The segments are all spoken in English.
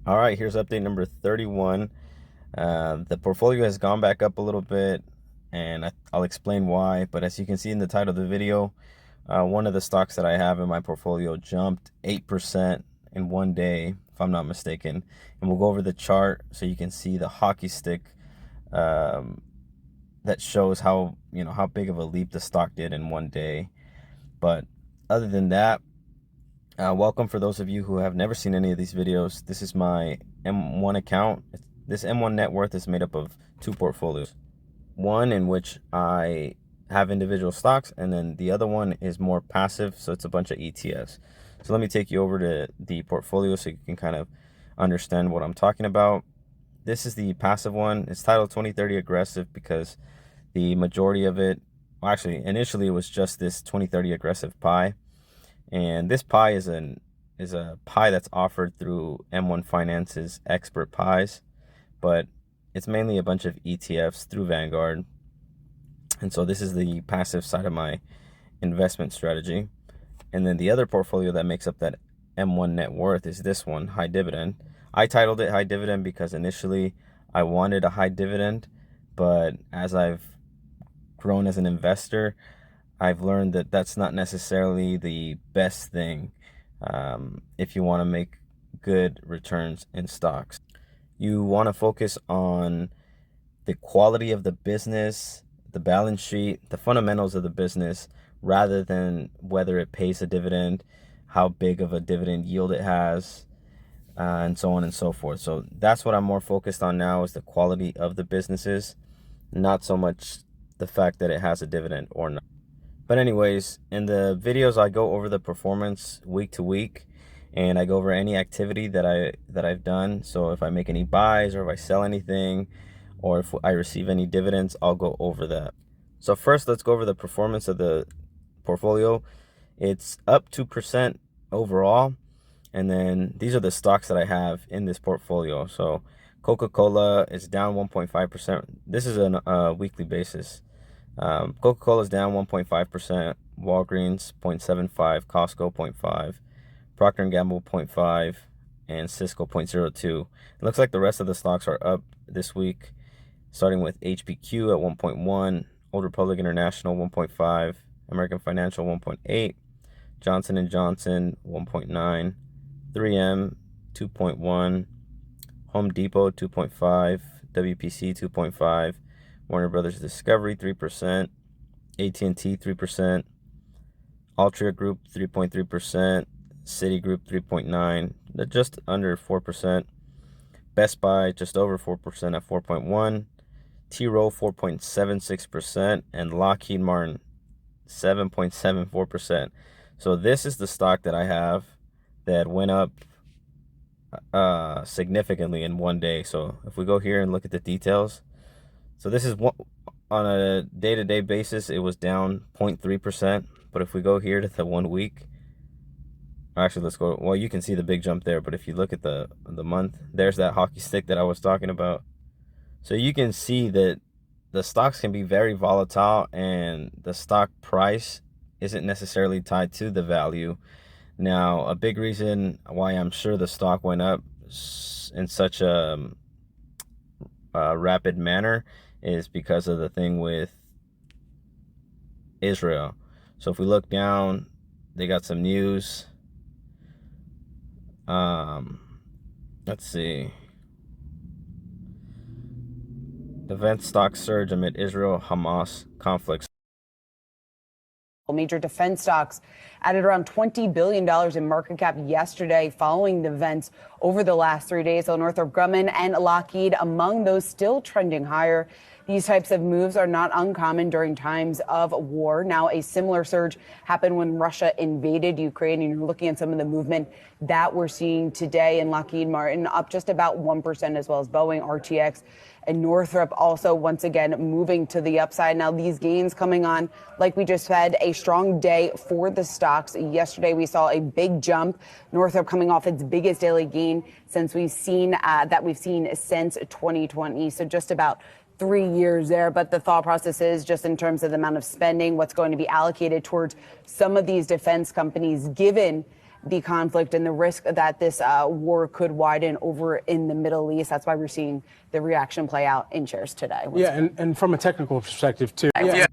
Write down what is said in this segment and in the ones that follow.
All right, here's update number 31. The portfolio has gone back up a little bit, and I'll explain why. But as you can see in the title of the video, one of the stocks that I have in my portfolio jumped 8% in one day, if I'm not mistaken. And we'll go over the chart so you can see the hockey stick that shows how big of a leap the stock did in one day. But other than that, welcome for those of you who have never seen any of these videos. This is my M1 account. This M1 net worth is made up of two portfolios. One in which I have individual stocks, and then the other one is more passive, so it's a bunch of ETFs. So let me take you over to the portfolio so you can kind of understand what I'm talking about. This is the passive one. It's titled 2030 Aggressive because the majority of it, well, actually, initially it was just this 2030 Aggressive pie. And this pie is a pie that's offered through M1 Finance's Expert Pies, but it's mainly a bunch of ETFs through Vanguard. And so this is the passive side of my investment strategy. And then the other portfolio that makes up that M1 net worth is this one, High Dividend. I titled it High Dividend because initially I wanted a high dividend, but as I've grown as an investor, I've learned that that's not necessarily the best thing if you want to make good returns in stocks. You want to focus on the quality of the business, the balance sheet, the fundamentals of the business, rather than whether it pays a dividend, how big of a dividend yield it has, and so on and so forth. So that's what I'm more focused on now, is the quality of the businesses, not so much the fact that it has a dividend or not. But anyways, in the videos I go over the performance week to week, and I go over any activity that I've done. So if I make any buys, or if I sell anything, or if I receive any dividends, I'll go over that. So first, let's go over the performance of the portfolio. It's up 2% overall, and then these are the stocks that I have in this portfolio. So Coca-Cola is down 1.5%. This is on a weekly basis. Coca-Cola is down 1.5%, Walgreens 0.75, Costco 0.5, Procter & Gamble 0.5, and Cisco 0.02. It looks like the rest of the stocks are up this week, starting with HPQ at 1.1, Old Republic International 1.5, American Financial 1.8, Johnson & Johnson 1.9, 3M 2.1, Home Depot 2.5, WPC 2.5, Warner Brothers Discovery 3%, AT&T 3%, Altria Group 3.3%, Citigroup 3.9%, just under 4%, Best Buy just over 4% at 4.1%, T-Rowe 4.76%, and Lockheed Martin 7.74%. So this is the stock that I have that went up significantly in one day. So if we go here and look at the details, so this is on a day-to-day basis, it was down 0.3%. But if we go here to the 1 week, actually, let's go. Well, you can see the big jump there. But if you look at the month, there's that hockey stick that I was talking about. So you can see that the stocks can be very volatile, and the stock price isn't necessarily tied to the value. Now, a big reason why I'm sure the stock went up in such a rapid manner is because of the thing with Israel. So if we look down, they got some news. Let's see. Defense stocks surge amid Israel-Hamas conflicts. Major defense stocks added around $20 billion in market cap yesterday following the events over the last 3 days. So Northrop Grumman and Lockheed among those still trending higher. These types of moves are not uncommon during times of war. Now, a similar surge happened when Russia invaded Ukraine, and you're looking at some of the movement that we're seeing today in Lockheed Martin, up just about 1%, as well as Boeing, RTX, and Northrop also once again moving to the upside. Now, these gains coming on, like we just said, a strong day for the stocks. Yesterday, we saw a big jump. Northrop coming off its biggest daily gain since we've seen since 2020. So just about 3 years there. But the thought process is just in terms of the amount of spending, what's going to be allocated towards some of these defense companies, given the conflict and the risk that this war could widen over in the Middle East. That's why we're seeing the reaction play out in shares today. Yeah, and from a technical perspective too. Yeah.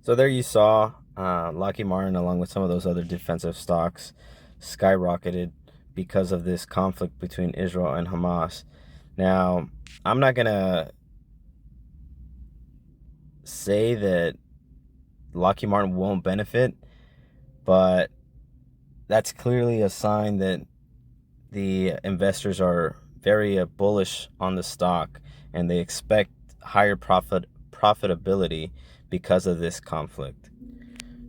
So there you saw Lockheed Martin, along with some of those other defensive stocks, skyrocketed because of this conflict between Israel and Hamas. Now, I'm not gonna say that Lockheed Martin won't benefit, but that's clearly a sign that the investors are very bullish on the stock, and they expect higher profitability because of this conflict.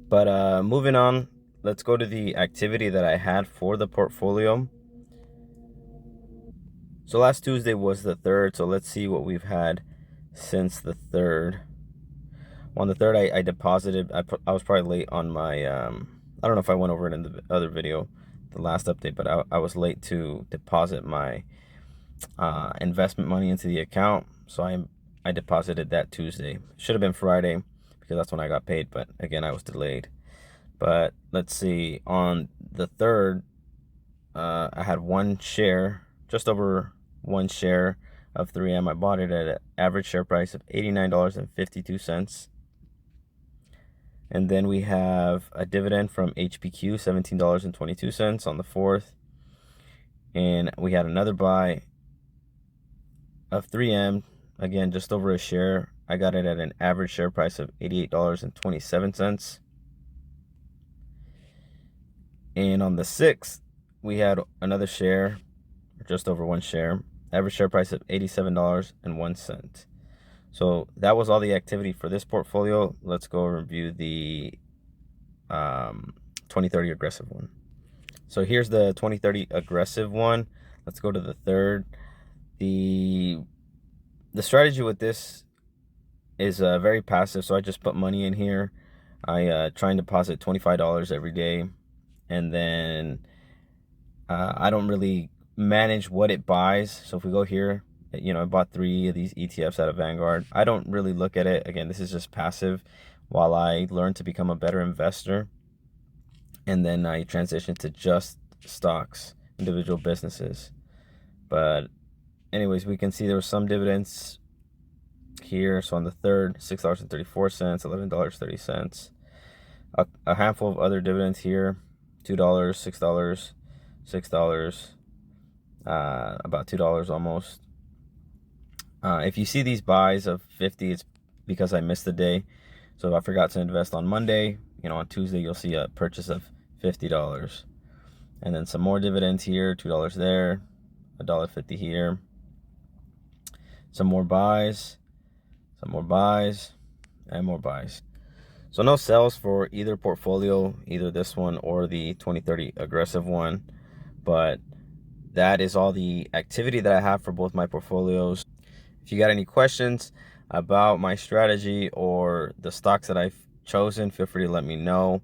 But moving on, let's go to the activity that I had for the portfolio. So last Tuesday was the 3rd, so let's see what we've had since the 3rd. On the 3rd, I deposited. I was probably late on my, I don't know if I went over it in the other video, the last update, but I was late to deposit my investment money into the account. So I deposited that Tuesday. Should have been Friday because that's when I got paid, but again, I was delayed. But let's see, on the 3rd, I had one share, just over one share of 3M. I bought it at an average share price of $89.52. And then we have a dividend from HPQ, $17.22 on the 4th. And we had another buy of 3M, again, just over a share. I got it at an average share price of $88.27. And on the 6th, we had another share, just over one share, average share price of $87.01. So that was all the activity for this portfolio. Let's go review the 2030 aggressive one. So here's the 2030 aggressive one. Let's go to the 3rd. The strategy with this is very passive. So I just put money in here. I try and deposit $25 every day. And then I don't really manage what it buys. So if we go here, you know, I bought 3 of these ETFs out of Vanguard. I don't really look at it. Again, this is just passive while I learn to become a better investor. And then I transition to just stocks, individual businesses. But anyways, we can see there was some dividends here. So on the 3rd, $6.34, $11.30. A handful of other dividends here, $2, $6, $6, about $2 almost. If you see these buys of 50, it's because I missed the day. So if I forgot to invest on Monday, you know, on Tuesday, you'll see a purchase of $50. And then some more dividends here, $2 there, $1.50 here. Some more buys, and more buys. So no sells for either portfolio, either this one or the 2030 aggressive one. But that is all the activity that I have for both my portfolios. If you got any questions about my strategy or the stocks that I've chosen, feel free to let me know.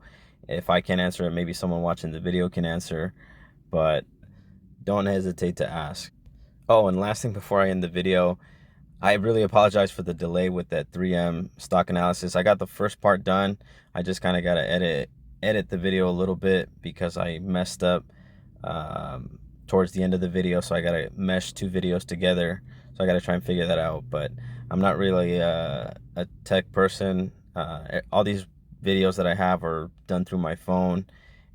If I can't answer it, maybe someone watching the video can answer, but don't hesitate to ask. Oh, and last thing before I end the video, I really apologize for the delay with that 3M stock analysis. I got the first part done. I just kind of got to edit the video a little bit because I messed up towards the end of the video. So I got to mesh 2 videos together. So I got to try and figure that out. But I'm not really a tech person. All these videos that I have are done through my phone,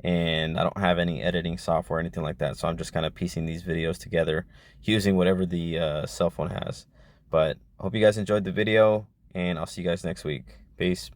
and I don't have any editing software or anything like that. So I'm just kind of piecing these videos together using whatever the cell phone has. But I hope you guys enjoyed the video, and I'll see you guys next week. Peace.